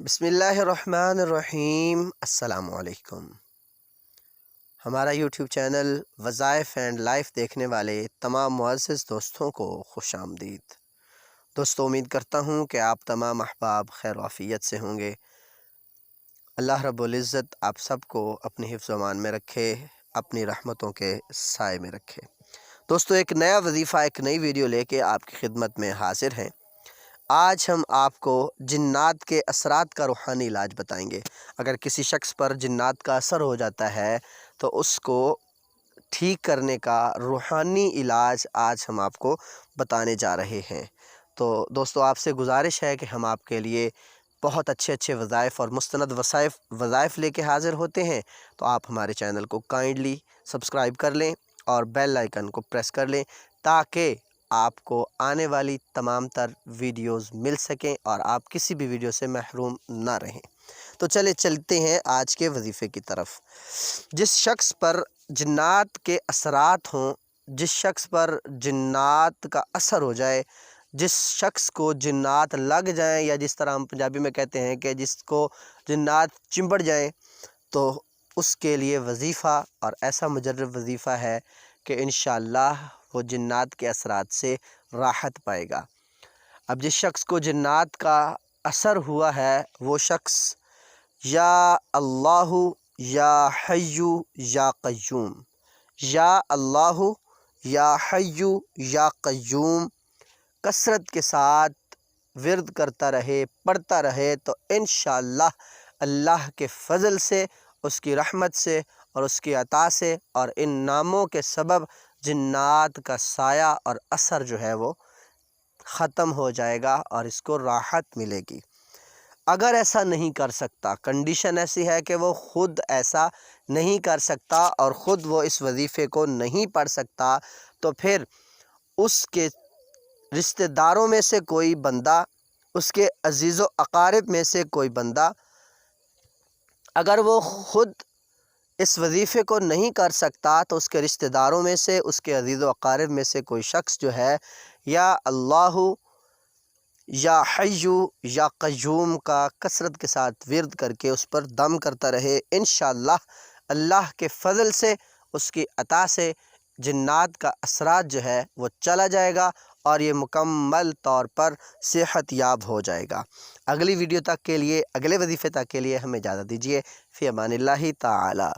بسم اللہ الرحمن الرحیم۔ السلام علیکم۔ ہمارا یوٹیوب چینل وظائف اینڈ لائف دیکھنے والے تمام معزز دوستوں کو خوش آمدید۔ دوستو، امید کرتا ہوں کہ آپ تمام احباب خیر و عافیت سے ہوں گے۔ اللہ رب العزت آپ سب کو اپنی حفظ و امان میں رکھے، اپنی رحمتوں کے سائے میں رکھے۔ دوستو، ایک نیا وظیفہ، ایک نئی ویڈیو لے کے آپ کی خدمت میں حاضر ہیں۔ آج ہم آپ کو جنات کے اثرات کا روحانی علاج بتائیں گے۔ اگر کسی شخص پر جنات کا اثر ہو جاتا ہے تو اس کو ٹھیک کرنے کا روحانی علاج آج ہم آپ کو بتانے جا رہے ہیں۔ تو دوستو، آپ سے گزارش ہے کہ ہم آپ کے لیے بہت اچھے وظائف اور مستند وظائف لے کے حاضر ہوتے ہیں۔ تو آپ ہمارے چینل کو کائنڈلی سبسکرائب کر لیں اور بیل آئیکن کو پریس کر لیں تاکہ آپ کو آنے والی تمام تر ویڈیوز مل سکیں اور آپ کسی بھی ویڈیو سے محروم نہ رہیں۔ تو چلتے ہیں آج کے وظیفے کی طرف۔ جس شخص پر جنات کے اثرات ہوں، جس شخص پر جنات کا اثر ہو جائے، جس شخص کو جنات لگ جائیں، یا جس طرح ہم پنجابی میں کہتے ہیں کہ جس کو جنات چمبڑ جائیں، تو اس کے لیے وظیفہ اور ایسا مجرب وظیفہ ہے کہ انشاءاللہ وہ جنات کے اثرات سے راحت پائے گا۔ اب جس شخص کو جنات کا اثر ہوا ہے وہ شخص یا اللہ یا حی یا قیوم، یا اللہ یا حی یا قیوم کثرت کے ساتھ ورد کرتا رہے، پڑھتا رہے تو انشاءاللہ اللہ کے فضل سے، اس کی رحمت سے اور اس کی عطا سے اور ان ناموں کے سبب جنات کا سایہ اور اثر جو ہے وہ ختم ہو جائے گا اور اس کو راحت ملے گی۔ اگر ایسا نہیں کر سکتا، کنڈیشن ایسی ہے کہ وہ خود ایسا نہیں کر سکتا اور خود وہ اس وظیفے کو نہیں پڑھ سکتا، تو پھر اس کے رشتہ داروں میں سے کوئی بندہ، اس کے عزیز و اقارب میں سے کوئی بندہ، اگر وہ خود اس وظیفے کو نہیں کر سکتا تو اس کے رشتہ داروں میں سے، اس کے عزیز و اقارب میں سے کوئی شخص جو ہے یا اللہ یا حی یا قیوم کا کثرت کے ساتھ ورد کر کے اس پر دم کرتا رہے، انشاءاللہ اللہ کے فضل سے، اس کی عطا سے جنات کا اثرات جو ہے وہ چلا جائے گا اور یہ مکمل طور پر صحت یاب ہو جائے گا۔ اگلی ویڈیو تک کے لیے، اگلے وظیفے تک کے لیے ہمیں اجازت دیجیے۔ فی امان اللہ تعالی۔